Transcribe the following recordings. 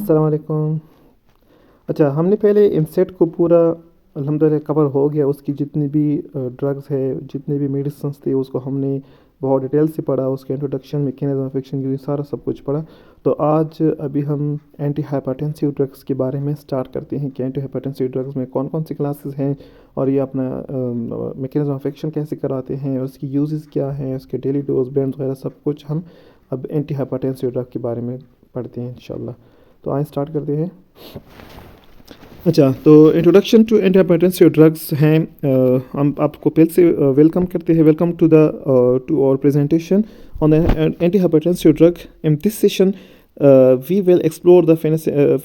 अस्सलाम वालेकुम। अच्छा, हमने पहले इनसेट को पूरा अल्हम्दुलिल्लाह कवर हो गया। उसकी जितनी भी ड्रग्स है, जितने भी मेडिसिन्स थे, उसको हमने बहुत डिटेल से पढ़ा। उसके इंट्रोडक्शन, मैकेनिज्म ऑफ एक्शन, ये सारा सब कुछ पढ़ा। तो आज अभी हम एंटी हाइपरटेंसिव ड्रग्स के बारे में स्टार्ट करते हैं कि एंटी हाइपरटेंसिव ड्रग्स में कौन कौन सी क्लासेस हैं और ये अपना मैकेनिज्म ऑफ एक्शन कैसे कराते हैं, उसकी यूजेस क्या हैं, उसके डेली डोज बैंड वगैरह सब कुछ हम अब एंटी हाइपरटेंसिव ड्रग के बारे में पढ़ते हैं इंशाल्लाह। तो आइए स्टार्ट करते हैं। अच्छा, तो introduction to anti hypertensive drugs हैं। हम आपको पहले से वेलकम करते हैं। Welcome to the to our presentation on the anti hypertensive drug. In this session we will explore the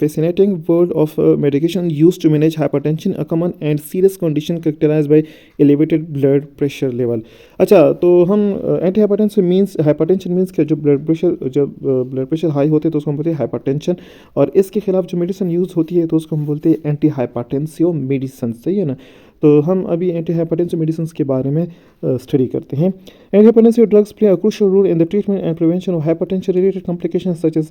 fascinating world of medication used to manage hypertension, a common and serious condition characterized by elevated blood pressure level. अच्छा, तो हम anti hypertension means क्या, जो blood pressure high होते हैं तो उसको हम बोलते हैं हाइपरटेंशन। और इसके खिलाफ जो मेडिसिन यूज़ होती है तो उसको हम बोलते हैं एंटी हाइपरटेंसिव मेडिसिन। सही है ना। तो हम अभी एंटी हाइपरटेंसिव मेडिसिन के बारे में स्टडी करते हैं। Anti hypertensive drugs play a crucial role in the treatment and prevention of hypertension related complications such as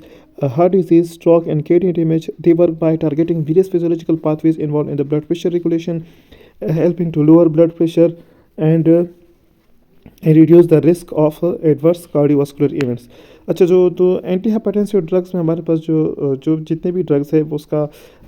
heart disease, stroke, and kidney damage. They work by targeting various physiological pathways involved in the blood pressure regulation, helping to lower blood pressure and reduce the risk of adverse cardiovascular events. अच्छा, जो तो anti hypertensive drugs में हमारे पास जो जितने भी drugs है उसका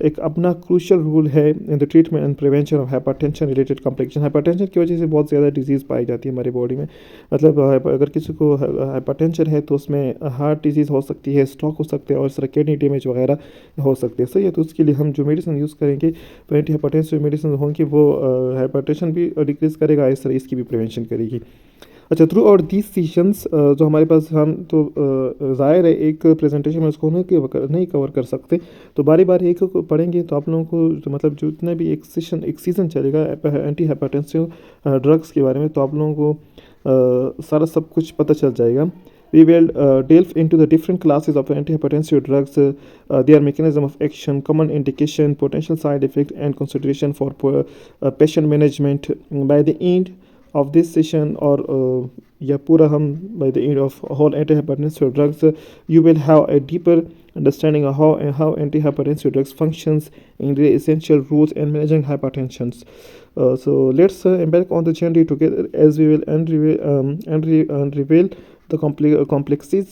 एक अपना क्रूशियल रोल है इन the treatment and prevention of hypertension related complication. Hypertension की वजह से बहुत ज़्यादा डिजीज़ पाई जाती है हमारी बॉडी में। मतलब अगर किसी को हाइपरटेंशन है तो उसमें हार्ट डिजीज़ हो सकती है, स्ट्रोक हो सकता है और इस तरह किडनी डैमेज वगैरह हो सकते हैं। सही है। तो उसके लिए हम जो मेडिसिन यूज़ करेंगे तो एंटी हाइपरटेंसिव मेडिसिन होंगी, वो हाइपरटेंशन भी डिक्रीज़ करेगा, इस तरह इसकी भी प्रिवेंशन करेगी। अच्छा, थ्रू आउट दीज सेशंस जो हमारे पास, हम तो ज़ाहिर है एक प्रेजेंटेशन में उसको नहीं कवर कर सकते, तो बारी बारी एक को पढ़ेंगे तो आप लोगों को जो मतलब जो इतना भी एक सीज़न चलेगा एंटी हाइपरटेंसिव ड्रग्स के बारे में, तो आप लोगों को सारा सब कुछ पता चल जाएगा। We will delve into the different classes of antihypertensive drugs, their mechanism of action, common indication, potential side effect, and consideration for patient management. By the end of this session, or या पूरा हम by the end of whole antihypertensive drugs, you will have a deeper understanding of how antihypertensive drugs functions in the essential rules in managing hypertension. So let's embark on the journey together as we will unreveal the complexities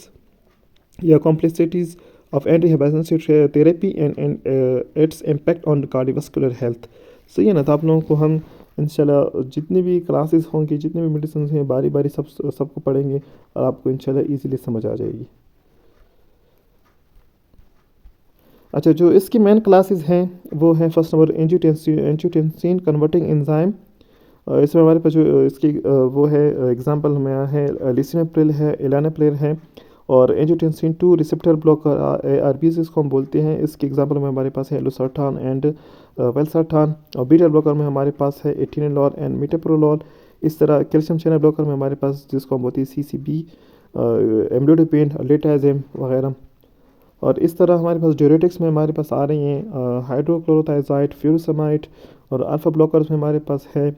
of antihypertensive therapy and its impact on cardiovascular health. सही है ना। तो आप लोगों को हम इंशाल्लाह जितनी भी क्लासेस होंगी, जितनी भी मेडिसिन हैं, बारी बारी सबको पढ़ेंगे और आपको इंशाल्लाह इजीली समझ आ जाएगी। अच्छा, जो इसकी मेन क्लासेस हैं वो हैं, first number angiotensin converting enzyme. इसमें हमारे पास जो इसकी वो है एग्जांपल हमें है लिसिमेप्रिल है, एलानेप्रिल है। और एंजियोटेंसिन 2 रिसेप्टर ब्लॉकर आरबीसी इसको हम बोलते हैं। इसके एग्जांपल में हमारे पास है लोसर्टान एंड वेल्सर्टान। और बीटा ब्लॉकर में हमारे पास है एथिनोलोल एंड मिटोप्रोलोल। इस तरह कैल्शियम चैनल ब्लॉकर में हमारे पास जिसको हम बोलते हैं सीसीबी, एमलोडिपिन, लेटाजिम वगैरह। और इस तरह हमारे पास ड्यूरेटिक्स में हमारे पास आ रही हैं हाइड्रोक्लोरोथाइजाइड, फ्यूरोसमाइड। और अल्फ़ा ब्लॉकर्स में हमारे पास है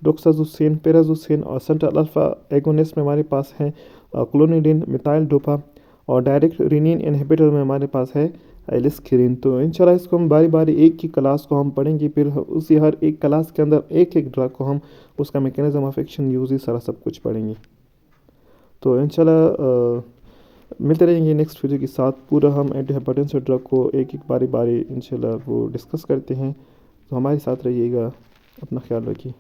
डोक्साजुसिन, पेराजुसिन। और सेंट्रल अल्फ़ा एगोनिस्ट में हमारे पास है क्लोनिडिन, मिथाइल डोपा। और डायरेक्ट रिनिन इनहिबिटर में हमारे पास है एलिस्किरिन। तो इंशाल्लाह इसको हम बारी बारी एक ही क्लास को हम पढ़ेंगे, फिर उसी हर एक क्लास के अंदर एक एक ड्रग को हम उसका मैकेनिज्म ऑफ एक्शन, यूज, सारा सब कुछ पढ़ेंगे। तो इंशाल्लाह मिलते रहेंगे नेक्स्ट वीडियो के साथ। पूरा हम एंटी हाइपरटेंसिव ड्रग को एक एक बारी इंशाल्लाह वो डिस्कस करते हैं। तो हमारे साथ रहिएगा, अपना ख्याल रखिए।